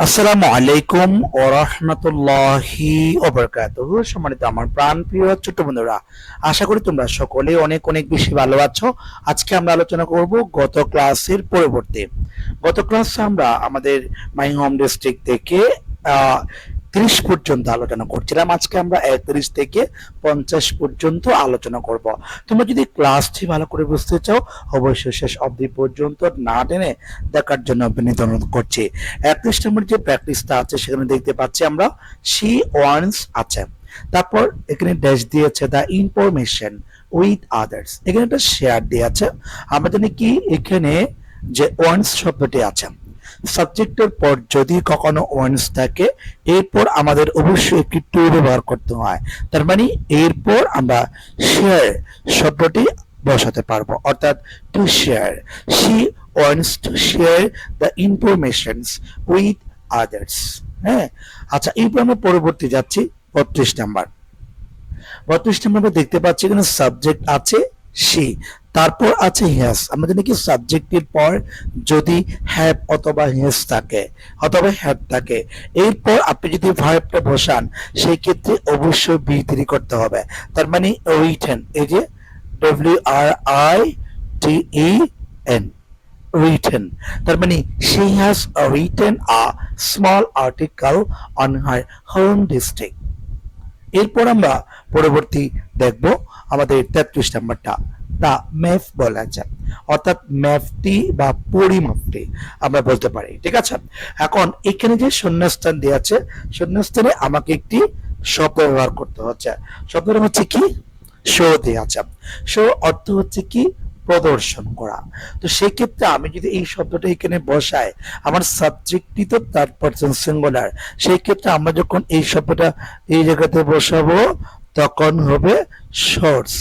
আসসালামু আলাইকুম ওয়া রাহমাতুল্লাহি ওয়া বারাকাতুহু। সম্মানিত আমার প্রাণপ্রিয় ছোট বন্ধুরা, আশা করি তোমরা সকলে অনেক অনেক বেশি ভালো আছো। আজকে আমরা আলোচনা করব গত ক্লাসের পরবর্তী। গত ক্লাসে আমরা আমাদের মাই হোম ডিস্ট্রিক্ট থেকে 30 পর্যন্ত আলোচনা করছিলাম। আজকে আমরা 31 থেকে 50 পর্যন্ত আলোচনা করব। তোমরা যদি ক্লাসটি ভালো করে বুঝতে চাও, অবশ্যই শেষ অবধি পর্যন্ত না টেনে দেখার জন্য বিনীত অনুরোধ করছি। 31 নম্বর যে প্র্যাকটিসটা আছে সেখানে দেখতে পাচ্ছি আমরা শি ওয়ান্স আছে, তারপর এখানে ড্যাশ দিয়েছে দ্য ইনফরমেশন উইথ আদার্স, এখানে একটা শেয়ার দিয়েছে। আমরা জানি কি এখানে যে ওয়ান্স শব্দটি আছে, সাবজেক্টের পর যদি কখনো ওয়ান্স থাকে এরপর আমাদের অবশ্যই একটি টু ব্যবহার করতে হয়। তার মানে এরপর আমরা শেয়ার শব্দটি বসাতে পারবো, অর্থাৎ to share. She wants to share the informations with others. হ্যাঁ, আচ্ছা, এরপর আমরা পরবর্তী যাচ্ছি 32 নাম্বার। 32 নাম্বার দেখতে পাচ্ছি এখানে সাবজেক্ট আছে সি, তারপর আছে হ্যাজ। আমরা জানি কি সাবজেক্টের পর যদি হ্যাভ অথবা হ্যাজ থাকে অথবা হ্যাভ থাকে, এরপর আপনি যদি ভার্বটা বসান সেই ক্ষেত্রে অবশ্যই বি3 করতে হবে। তার মানে রিটেন, এই যে WRITEN, written, তার মানে she has written a small article on her home district। এরপর আমরা পরবর্তী দেখব আমাদের 33 নাম্বারটা, দা ম্যাপ বলা যায়, অর্থাৎ ম্যাপটি বা পরিমাপটি আমরা বলতে পারি। ঠিক আছে, এখন এখানে যে শূন্যস্থান দেওয়া আছে, শূন্যস্থানে আমাকে একটি শব্দ ব্যবহার করতে হচ্ছে। শব্দটা হচ্ছে কি, শো দেওয়া আছে। শো অর্থ হচ্ছে কি, প্রদর্শন করা। তো সেই ক্ষেত্রে আমি যদি এই শব্দটা এখানে বসাই, আমার সাবজেক্টই তো থার্ড পারসন সিঙ্গুলার, সেই ক্ষেত্রে আমরা যখন এই শব্দটা এই জায়গাতে বসাবো তখন হবে শোর্স।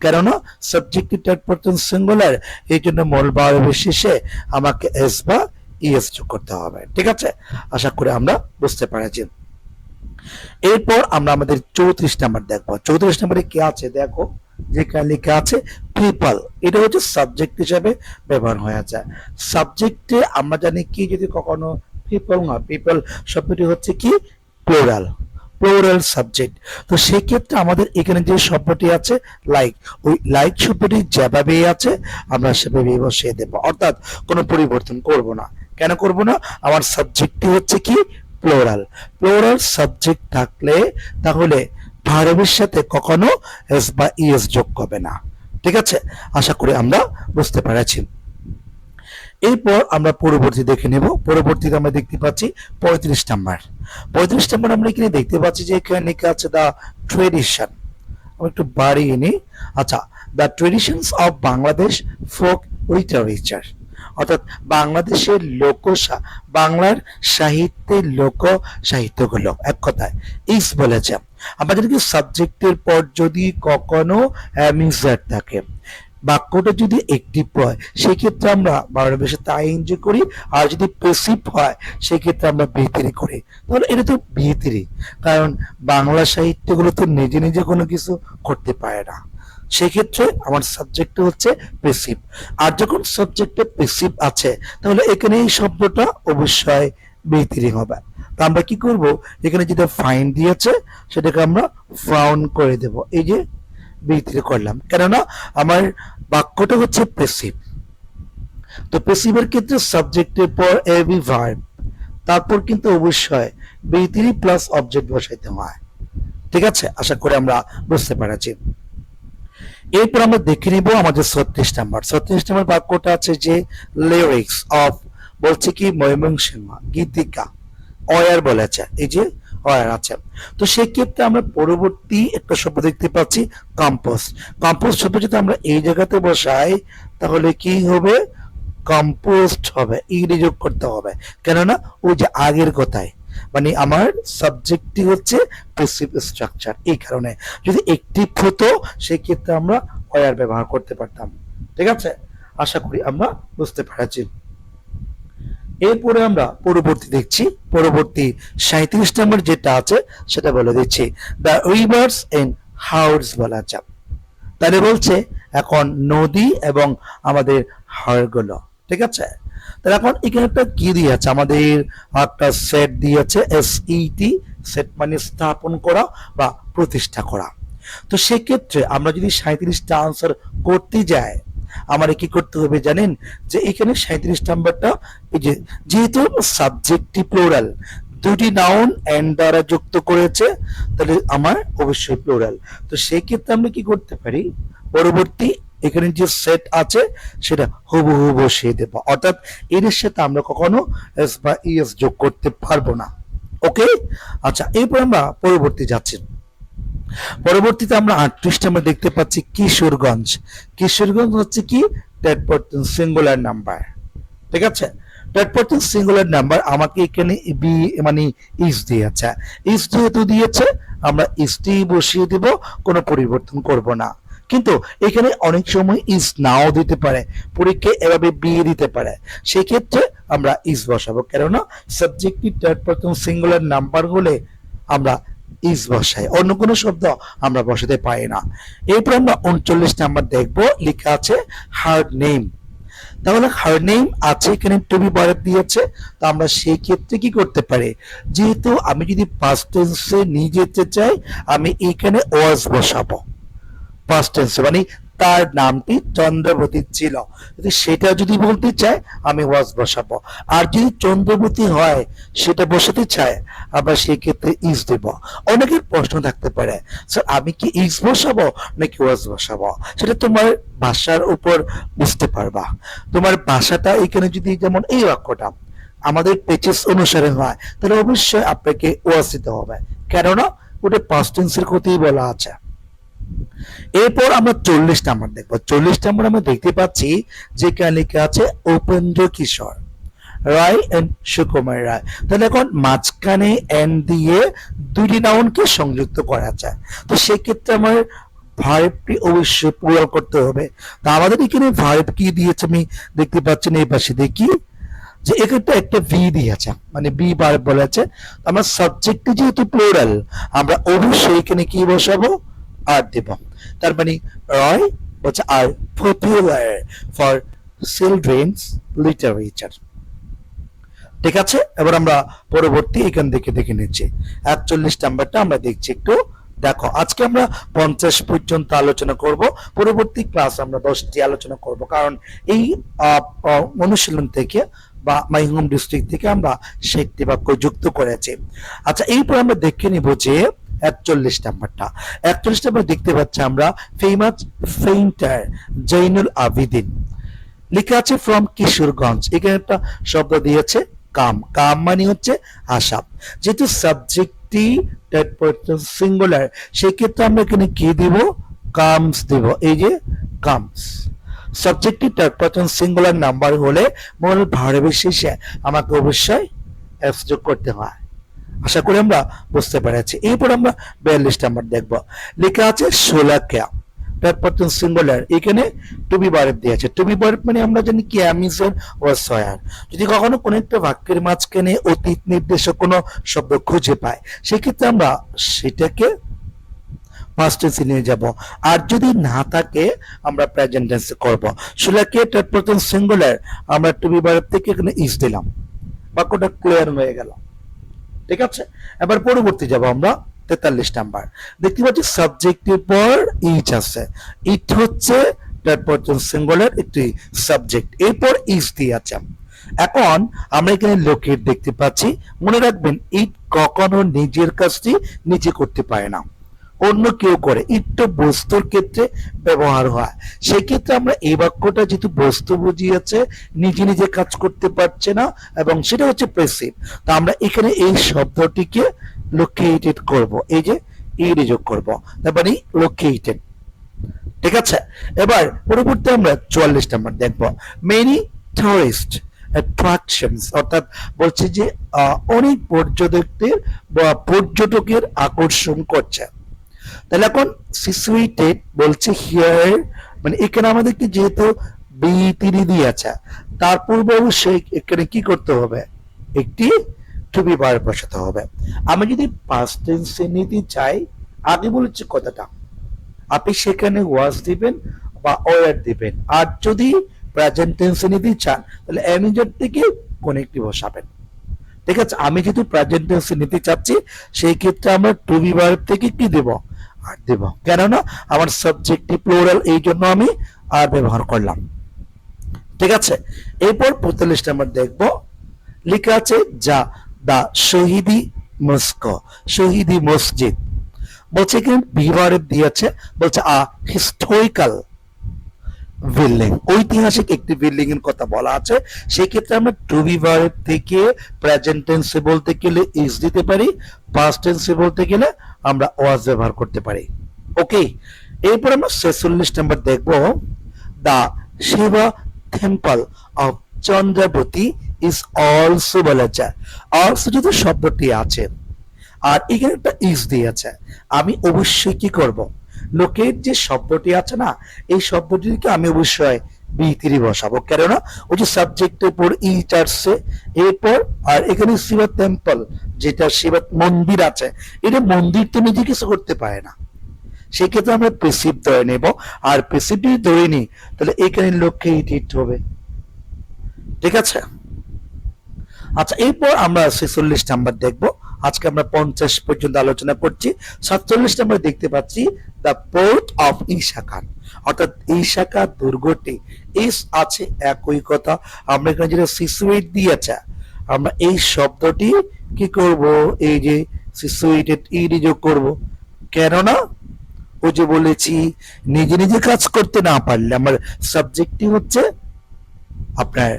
কেননা সাবজেক্টই থার্ড পারসন সিঙ্গুলার, এই জন্য মূল ভার্বের শেষে আমাকে এস বা ইএস যোগ করতে হবে। ঠিক আছে, আশা করি আমরা বুঝতে পেরেছি। এরপর আমরা আমাদের 34 নাম্বার দেখবো। 34 নাম্বারে কি আছে দেখো, যেখানে লেখা আছে পিপল, এটা হচ্ছে সাবজেক্ট হিসাবে ব্যবহার হয়ে যায়। সাবজেক্টে আমরা জানি কি, যদি কখনো পিপল না, পিপল শব্দটি হচ্ছে কি প্লুরাল, প্লুরাল সাবজেক্ট। তো সেই ক্ষেত্রে আমাদের এখানে যে শব্দটি আছে লাইক, ওই লাইক শব্দটি যেভাবে আছে আমরা সেভাবে বসিয়ে দেব, অর্থাৎ কোনো পরিবর্তন করব না। কেন করব না, আমার সাবজেক্টটি হচ্ছে কি প্লুরাল। প্লুরাল সাবজেক্ট থাকলে তাহলে ভার্বের সাথে কখনো এস বা ইএস যোগ হবে না। ঠিক আছে, আশা করি আমরা বুঝতে পেরেছি। এরপর আমরা পরবর্তী দেখে নেব। পরবর্তীতে আমরা দেখতে পাচ্ছি 35 নাম্বার। 35 নাম্বার আমরা এখানে দেখতে পাচ্ছি যে এখানে লেখা আছে দা ট্রেডিশন। আমি একটু বাড়িয়ে নিই। আচ্ছা, the traditions of Bangladesh folk literature, অর্থাৎ বাংলাদেশের বাংলার সাহিত্যের লোক সাহিত্যগুলো, এক কথায় ইস বলেছে। আমাদের কি সাবজেক্টের পর যদি কখনো অ্যামিজার থাকে, বাক্যটা যদি একটিভ হয় সেক্ষেত্রে আমরা ভার্বের সাথে আইএনজি করি, আর যদি প্যাসিভ হয় সেক্ষেত্রে আমরা বি3 করি। তাহলে এটা তো বি3, কারণ বাংলা সাহিত্যগুলো তো নিজে নিজে কোনো কিছু করতে পারে না, সেক্ষেত্রে আমার সাবজেক্ট হচ্ছে প্যাসিভ। আর যখন সাবজেক্টে প্যাসিভ আছে তাহলে এখানে এই শব্দটা অবশ্যই বি3 হবে। তো আমরা কি করব, এখানে যেটা ফাইন দিয়েছে সেটাকে আমরা ফাউন্ড করে দেব, এই যে বি3 করলাম, কেননা আমার বাক্যটা হচ্ছে প্যাসিভ। তো প্যাসিভের ক্ষেত্রে সাবজেক্টের পর এবি ভার্ব, তারপর কিন্তু অবশ্যই বি3 প্লাস অবজেক্ট বসাইতে হয়। ঠিক আছে, আশা করি আমরা বুঝতে পেরেছি। এরপর আমরা দেখে নিব আমাদের 36 নাম্বার। 36 নাম্বার বাক্যটা আছে যে লিরিক্স অফ, বলছে কি ময়মনসিংহ গীতিকা, অয়ার বলেছে, এই যে অয়ার আছে। তো সেই ক্ষেত্রে আমরা পরবর্তী একটা শব্দ দেখতে পাচ্ছি কম্পোস্ট। কম্পোস্ট শব্দ যদি আমরা এই জায়গাতে বসাই তাহলে কি হবে, কম্পোস্ট হবে, ইংরেজি যোগ করতে হবে। কেননা ওই যে আগের কথায়, মানে আমার সাবজেক্টটি হচ্ছে প্যাসিভ স্ট্রাকচার, এই কারণে যদি অ্যাক্টিভ হতো সেই ক্ষেত্রে আমরা ওয়ার ব্যবহার করতে পারতাম। ঠিক আছে, আশা করি আমরা বুঝতে পেরেছি। এরপরে আমরা পরবর্তী দেখছি, পরবর্তী 37 নম্বর যেটা আছে সেটা বলে দিচ্ছি, দ্য রিভার্স এন্ড হাউস বলা যাক। তাহলে বলছে এখন নদী এবং আমাদের হাড়গুলো। ঠিক আছে, তাহলে এখন এখানে একটা কি দিয়েছে, আমাদের একটা সেট দিয়েছে, SET, সেট মানে স্থাপন করা বা প্রতিষ্ঠা করা। তো সেক্ষেত্রে আমরা যদি 37টা আনসার করতে যাই, আমার কি করতে হবে জানেন, যে এখানে 37 নাম্বারটা, এই যে যেহেতু সাবজেক্টটি প্লুরাল, দুটি নাউন এন্ড দ্বারা যুক্ত করেছে, তাহলে আমার অবশ্যই প্লুরাল। তো সেই ক্ষেত্রে আমরা কি করতে পারি, পরবর্তী এখানে যে সেট আছে সেটা হুবহু বসিয়ে দেব, অর্থাৎ এর সাথে আমরা কখনো এস বা ইএস যোগ করতে পারবো না। ওকে, আচ্ছা, এরপর আমরা পরবর্তী যাচ্ছি। পরবর্তীতে আমরা 38 আমরা দেখতে পাচ্ছি কিশোরগঞ্জ। কিশোরগঞ্জ হচ্ছে কি থার্ড পারসন সিঙ্গুলার নাম্বার, ঠিক আছে। থার্ড পারসন সিঙ্গুলার নাম্বার আমাকে এখানে বি মানে ইস দিয়েছে, ইস যেহেতু দিয়েছে আমরা ইসটি বসিয়ে দেব, কোনো পরিবর্তন করব না। কিন্তু এখানে অনেক সময় ইস নাও দিতে পারে, পরীক্ষায় এভাবে বি দিতে পারে, সেই ক্ষেত্রে আমরা ইস বসাবো, কেননা সাবজেক্টটি থার্ড পারসন সিঙ্গুলার নাম্বার হলে আমরা ইস বসাই, অন্য কোনো শব্দ আমরা বসাতে পারি না। এরপর আমরা 39 নাম্বার দেখব, লেখা আছে হার্ড নেম। তাহলে হার নেম আছে এখানে, টু বি ভার্ব দিয়েছে, তো আমরা সেই ক্ষেত্রে কি করতে পারি, যেহেতু আমি যদি পাস্ট টেন্সে নিয়ে যেতে চাই, আমি এখানে ওয়াজ বসাবো পাস্ট টেন্সে, মানে তার নামটি চন্দ্রবতী ছিল, যদি সেটা যদি বলতে চাই আমি ওয়াজ বসাবো। আর যদি চন্দ্রবতী হয় সেটা বসাতে চাই, আবার সেই ক্ষেত্রে ইজ দেব। অনেকের প্রশ্ন থাকতে পারে, স্যার আমি কি ইজ বসাবো নাকি ওয়াজ বসাবো, সেটা তোমার ভাষার উপর বুঝতে পারবা। তোমার ভাষাটা এখানে যদি যেমন এই বাক্যটা আমাদের পেচেস অনুসারে হয়, তাহলে অবশ্যই আপনাকে ওয়াজ দিতে হবে, কেননা ওটা পাস্ট টেন্সের কথাই বলা আছে। এরপর আমরা 40 নাম্বার দেখবো। 40 নাম্বার আমরা দেখতে পাচ্ছি যেখানে লেখা আছে উপেন্দ্র কিশোর রায় এন্ড সুকুমার রায়। তাহলে এখন মাঝখানে এন দিয়ে দুটি নাউনকে সংযুক্ত করা যায়, তো সেক্ষেত্রে আমার ভার্বটি অবশ্যই প্লুরাল করতে হবে। তা আমাদের এখানে ভার্ব কি দিয়েছে আমি দেখতে পাচ্ছেন, এই পাশে দেখি যে এখানে একটা ভি দিয়েছে, মানে বি ভার্ব বলেছে। আমার সাবজেক্টটি যেহেতু প্লুরাল, আমরা অবশ্যই এখানে কি বসাবো, আর দেব। তার মানে রয় হচ্ছে are popular for children's literature, ঠিক আছে। এবার আমরা পরবর্তী এখান থেকে দেখে নিচ্ছি 41 নাম্বারটা আমরা দেখছি একটু দেখো। আজকে আমরা 50 পর্যন্ত আলোচনা করব, পরবর্তী ক্লাস আমরা 10টি আলোচনা করব, কারণ এই অনুশীলন থেকে বা মাই হোম ডিস্ট্রিক্ট থেকে আমরা 60টি বাক্য যুক্ত করেছি। আচ্ছা, এরপর আমরা দেখে নিব যে 41 নাম্বারটা। 41 নাম্বার দেখতে পাচ্ছি আমরা ফেমাস পেইন্টার জৈনুল আবিদিন, লেখা আছে ফ্রম কিশোরগঞ্জ। এখানে একটা শব্দ দিয়েছে কাম, কাম মানে হচ্ছে আসা, যেহেতু সাবজেক্টটি থার্ড পারসন সিঙ্গুলার, সেই ক্ষেত্রে আমরা এখানে কি দিব, কামস দেব। এই যে কামস, সাবজেক্টটি থার্ড পারসন সিঙ্গুলার নাম্বার হলে মূল ভার্বের শেষে আমাকে অবশ্যই এফ যোগ করতে হয়। আশা করি আমরা বুঝতে পেরেছি। এরপর আমরা 42 নাম্বার দেখব, লেখা আছে শোলাকিয়া, থার্ড পারসন সিঙ্গুলার, এখানে টু বি ভার্ব দিয়েছে। টু বি ভার্ব মানে আমরা জানি কি অ্যামিজন ও সয়ার। যদি কখনো কোনো একটা বাক্যের মাঝখানে অতীত নির্দেশক কোনো শব্দ খুঁজে পাই, সেক্ষেত্রে আমরা সেটাকে পাস্ট টেন্সে নিয়ে যাব, আর যদি না থাকে আমরা প্রেজেন্ট টেন্সে করব। শোলাকিয়া থার্ড পারসন সিঙ্গুলার, আমরা টু বি ভার্ব থেকে এখানে ইজ দিলাম, বাক্যটা ক্লিয়ার হয়ে গেল, ঠিক আছে। এবার পরবর্তী যাব আমরা 43 নাম্বার। দেখতে পাচ্ছি সাবজেক্টের পর ইজ আছে, ইট হচ্ছে থার্ড পারসন সিঙ্গুলার একটি সাবজেক্ট, এরপর ইজ দিয়ে আছে। এখন আমরা এখানে লোকেট দেখতে পাচ্ছি, মনে রাখবেন ইট কখনো নিজের কাজটি নিজে করতে পারে না, অন্য কেউ করে। ইট তো বস্তুর ক্ষেত্রে ব্যবহার হয়, সেই ক্ষেত্রে আমরা এই বাক্যটা যেহেতু বস্তু বুঝিয়েছে, নিজে নিজে কাজ করতে পারছে না, এবং সেটা হচ্ছে প্রেসিভ, তা আমরা এখানে এই শব্দটিকে লোকেটেড করব, এই যে ইড যোগ করব, তারপরে লোকেটেড, ঠিক আছে। এবার পরবর্তী আমরা 44 নাম্বার দেখব, মেনি টুরিস্ট অ্যাট্রাকশনস, অর্থাৎ বলছে যে অনেক পর্যটকের আকর্ষণ করছে। তাহলে এখন সিচুয়েটেড বলছে হিয়ার, মানে এখানে আমাদেরকে যেহেতু বি3 দিয়েছে, তার পূর্বে অবশ্যই এখানে কি করতে হবে, একটি টু বি ভার্ব বসাতে হবে। আমি যদি পাস্ট টেন্সে নিতে চাই, আগে বলেছি কথাটা, আপনি সেখানে ওয়াজ দিবেন বা ওয়ার দিবেন, আর যদি প্রেজেন্ট টেন্সে নিতে চান তাহলে এমিজেড থেকে কোন একটি বসাবেন। ঠিক আছে, আমি যেহেতু প্রেজেন্ট টেন্সে নিতে চাচ্ছি সেই ক্ষেত্রে আমরা টু বি ভার্ব থেকে কি দেব, আর দেব, কেননা আমার সাবজেক্টটি প্লুরাল, এই জন্য আমি আর ব্যবহার করলাম। ঠিক আছে, এরপর 45 নাম্বার দেখব, লেখা আছে যা দা শহীদি মস্ক, শহীদি মসজিদ। বলছে এখানে বি ভার্ব দিয়েছে, বলছে আ হিস্টোরিক্যাল বিল্ডিং, ঐতিহাসিক একটি বিল্ডিং এর কথা বলা আছে। সেই ক্ষেত্রে আমরা টু বি ভার্ব থেকে প্রেজেন্ট টেন্সে বলতে গেলে ইজ দিতে পারি, পাস্ট টেন্সে বলতে গেলে আমরা ওয়াজ ব্যবহার করতে পারি। ওকে, এরপর আমরা 46 নাম্বার দেখব, the Shiva temple of Chandravati is also বলেছে, অলসো যদি শব্দটি আছে আর এখানে একটা ইজ দিয়েছে, আমি অবশ্যই কি করব, লোকের যে শব্দটি আছে না, এই শব্দটিকে আমি অবশ্যই বি3 বসাবো, কেননা ওই যে সাবজেক্টের পর ইজ আসছে, এরপর আর এখানে শিবা টেম্পল, যেটা শিবা মন্দির আছে, এটা মন্দির তো নিজে কিছু করতে পারে না, সেই ক্ষেত্রে আমরা প্রেসিভ ধরে নেব, আর প্রেসিভ যদি ধরে নিই তাহলে এখানে লোককে ইট হবে। ঠিক আছে, আচ্ছা এরপর আমরা 46 নাম্বার দেখব, আজকে আমরা 50 পর্যন্ত আলোচনা করছি। 47 নাম্বার দেখতে পাচ্ছি দ্য পোর্ট অফ ইশাকান, অর্থাৎ ইশাকা দুর্গটি, ইস আছে একই কথা, আমরা এখানে যেটা সিচুয়েট দিয়েছে, আমরা এই শব্দটি কি করব, এই যে সিচুয়েটেড ইডি যোগ করব, কেননা ওই যে বলেছি নিজে নিজে কাজ করতে না পারলে আমার সাবজেক্টটি হচ্ছে আপনার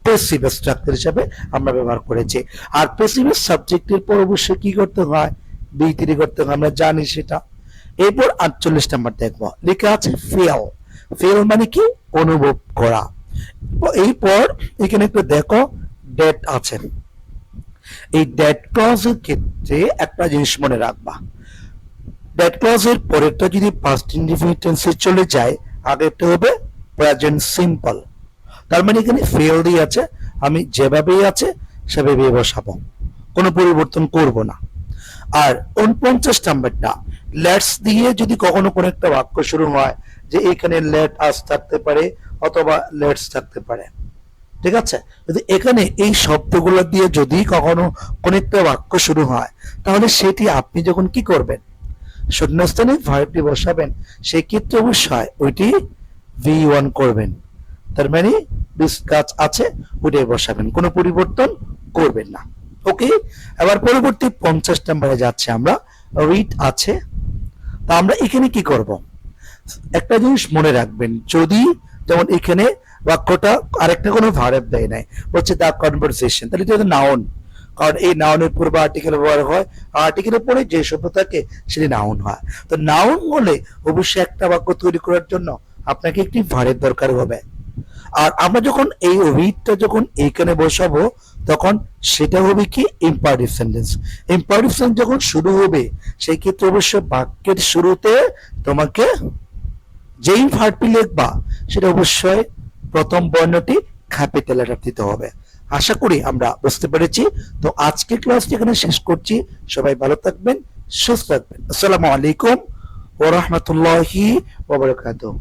প্যাসিভ স্ট্রাকচার হিসাবে আমরা ব্যবহার করেছি, আর প্যাসিভ সাবজেক্টের পর অবশ্যই কি করতে হয়, বি3 করতে হয়, আমরা জানি সেটা। এরপর 48 নাম্বার দেখবো, লেখা আছে ফেল, ফেল মানে কি, অনুভব করা। এরপর এখানে একটু দেখো ডেট আছে, এই ডেট ক্লজের ক্ষেত্রে একটা জিনিস মনে রাখবা, ডেট ক্লজের পরেরটা যদি পাস্ট ইনডিফিনিট টেন্সে চলে যায়, আগেরটা হবে প্রেজেন্ট সিম্পল, তার মানে এখানে ফেল দিয়ে আছে, আমি যেভাবেই আছে সেভাবেই বসাবো, কোনো পরিবর্তন করব না। আর 49 নাম্বারটা, লেটস দিয়ে যদি কখনো কোনো একটা বাক্য শুরু হয়, যে এখানে লেট আস থাকতে পারে অথবা লেটস থাকতে পারে। ঠিক আছে, যদি এখানে এই শব্দগুলো দিয়ে যদি কখনো কোনো একটা বাক্য শুরু হয়, তাহলে সেটি আপনি যখন কি করবেন, শূন্যস্থানে ভার্বটি বসাবেন, সেই ক্ষেত্রে অবশ্যই ওইটি V1 করবেন, তার মানে কাজ আছে ওইটাই বসাবেন, কোনো পরিবর্তন করবেন না। ওকে, এবার পরবর্তী 50 নম্বরে যাচ্ছে আমরা, রিড আছে, তা আমরা এখানে কি করব, একটা জিনিস মনে রাখবেন, যদি যেমন এখানে বাক্যটা আরেকটা কোনো ভার্ব দেয় নাই, হচ্ছে দা কনভারসেশন, তাহলে এটা নাউন, কারণ এই নাউনের পূর্বে আর্টিকেল ব্যবহার হয়, আর্টিকেলের পরে যে শব্দ থাকে সেটি নাউন হয়। তো নাউন হলে অবশ্যই একটা বাক্য তৈরি করার জন্য আপনাকে একটি ভার্বের দরকার হবে, আর আমরা যখন এই রিডটা যখন এইখানে বসাবো তখন সেটা হবে কি ইম্পারেটিভ সেন্টেন্স। ইম্পারেটিভ সেন্টেন্স যখন শুরু হবে সেই ক্ষেত্রে অবশ্যই বাক্যের শুরুতে তোমাকে যেই ভার্বটি লিখবা সেটা অবশ্যই প্রথম বর্ণটি ক্যাপিটাল লেটার দিতে হবে। আশা করি আমরা বুঝতে পেরেছি। তো আজকের ক্লাসটি এখানে শেষ করছি, সবাই ভালো থাকবেন, সুস্থ থাকবেন। আসসালামু আলাইকুম ওয়া রাহমাতুল্লাহি ওয়া বারাকাতুহু।